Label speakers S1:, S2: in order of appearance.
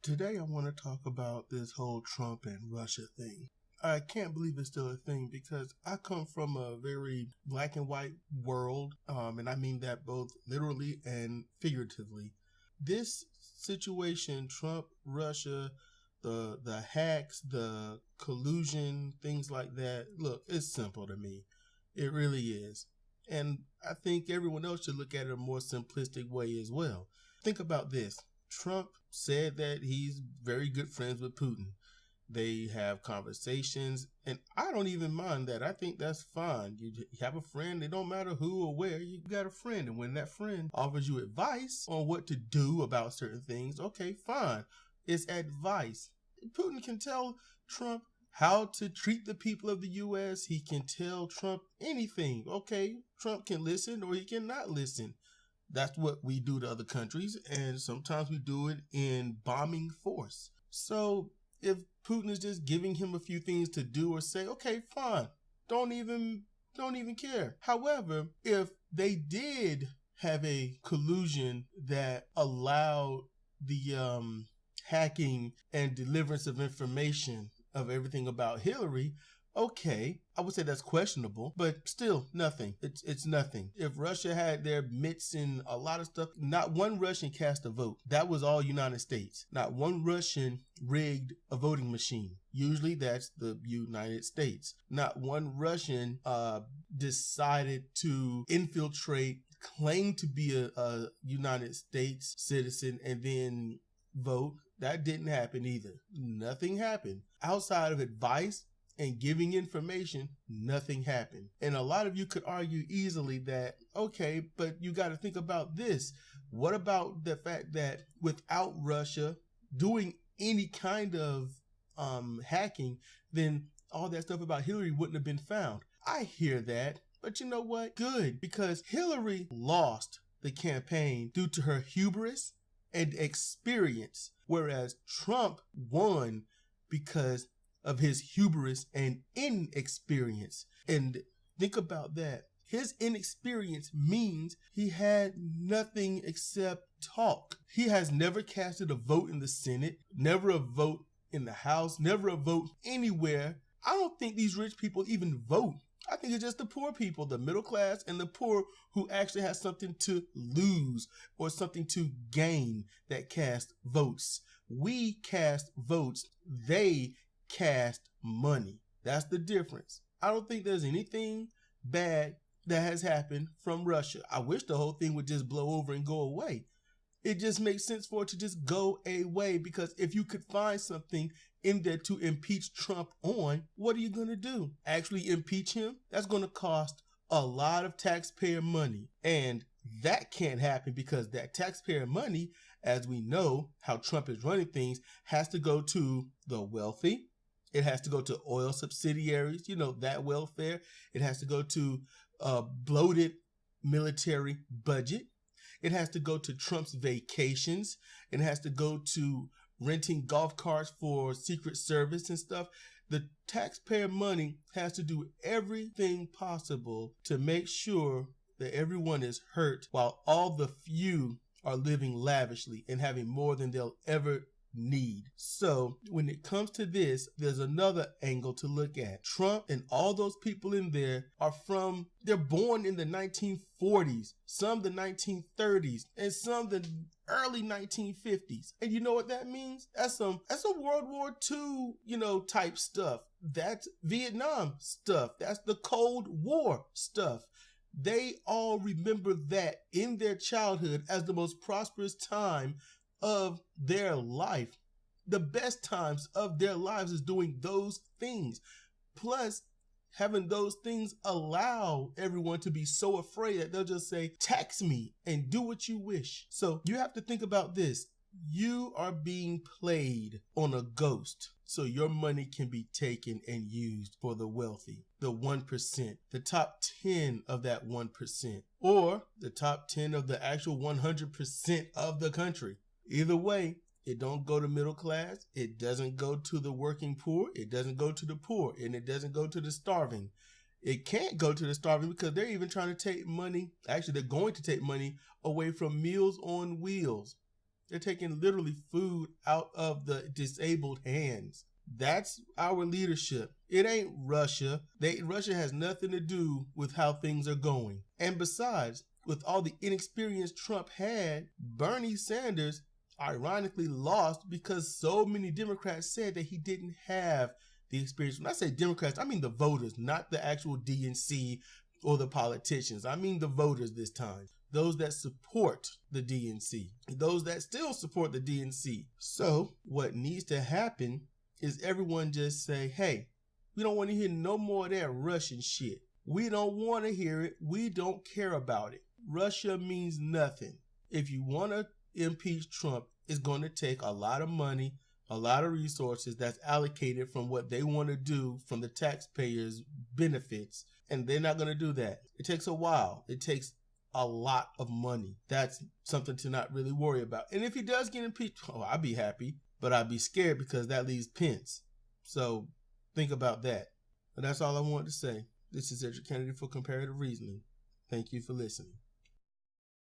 S1: Today I want to talk about this whole Trump and Russia thing. I can't believe it's still a thing because I come from a very black and white world, and I mean that both literally and figuratively. This situation, Trump, Russia, the hacks, the collusion, things like that, look, it's simple to me. It really is. And I think everyone else should look at it a more simplistic way as well. Think about this. Trump said that he's very good friends with Putin. They have conversations, and I don't even mind that. I think that's fine. You have a friend, it don't matter who or where, you got a friend. And when that friend offers you advice on what to do about certain things, okay, fine. It's advice. Putin can tell Trump how to treat the people of the U.S. He can tell Trump anything. Okay, Trump can listen or he cannot listen. That's what we do to other countries, and sometimes we do it in bombing force. So if Putin is just giving him a few things to do or say, okay, fine, don't even care. However, if they did have a collusion that allowed the hacking and deliverance of information of everything about Hillary, okay, I would say that's questionable, but still nothing. It's nothing. If Russia had their mitts in a lot of stuff, not one Russian cast a vote. That was all United States. Not one Russian rigged a voting machine. Usually that's the United States. Not one Russian decided to infiltrate, claim to be a United States citizen, and then vote. That didn't happen either. Nothing happened. Outside of advice and giving information, nothing happened. And a lot of you could argue easily that, okay, but you got to think about this. What about the fact that without Russia doing any kind of hacking, then all that stuff about Hillary wouldn't have been found? I hear that, but you know what? Good, because Hillary lost the campaign due to her hubris and experience, whereas Trump won because of his hubris and inexperience. And think about that. His inexperience means he had nothing except talk. He has never casted a vote in the Senate, never a vote in the House, never a vote anywhere. I don't think these rich people even vote. I think it's just the poor people, the middle class and the poor who actually has something to lose or something to gain that cast votes. We cast votes. They cast money. That's the difference. I don't think there's anything bad that has happened from Russia. I wish the whole thing would just blow over and go away. It just makes sense for it to just go away, because if you could find something in there to impeach Trump on, what are you going to do? Actually impeach him? That's going to cost a lot of taxpayer money. And that can't happen because that taxpayer money, as we know how Trump is running things, has to go to the wealthy. It has to go to oil subsidiaries, that welfare. It has to go to a bloated military budget. It has to go to Trump's vacations. It has to go to renting golf carts for Secret Service and stuff. The taxpayer money has to do everything possible to make sure that everyone is hurt while all the few are living lavishly and having more than they'll ever need. So when it comes to this, there's another angle to look at. Trump and all those people in there they're born in the 1940s, some the 1930s, and some the early 1950s. And you know what that means? That's some World War II, type stuff. That's Vietnam stuff. That's the Cold War stuff. They all remember that in their childhood as the most prosperous time of their life. The best times of their lives is doing those things. Plus, having those things allow everyone to be so afraid that they'll just say, tax me and do what you wish. So you have to think about this. You are being played on a ghost, so your money can be taken and used for the wealthy, the 1%, the top 10 of that 1%, or the top 10 of the actual 100% of the country. Either way, it don't go to middle class. It doesn't go to the working poor. It doesn't go to the poor, and it doesn't go to the starving. It can't go to the starving because they're even trying to take money. Actually, they're going to take money away from Meals on Wheels. They're taking literally food out of the disabled hands. That's our leadership. It ain't Russia. Russia has nothing to do with how things are going. And besides, with all the inexperience Trump had, Bernie Sanders ironically lost because so many Democrats said that he didn't have the experience. When I say Democrats, I mean the voters, not the actual DNC or the politicians. I mean the voters this time. Those that support the DNC. Those that still support the DNC. So what needs to happen is everyone just say, hey, we don't want to hear no more of that Russian shit. We don't want to hear it. We don't care about it. Russia means nothing. If you want to impeach Trump, it's going to take a lot of money, a lot of resources that's allocated from what they want to do from the taxpayers' benefits, and they're not going to do that. It takes a while. It takes a lot of money. That's something to not really worry about. And if he does get impeached, I'd be happy, but I'd be scared because that leaves Pence. So think about that. But that's all I wanted to say. This is Sedrik Cannady for Comparative Reasoning. Thank you for listening.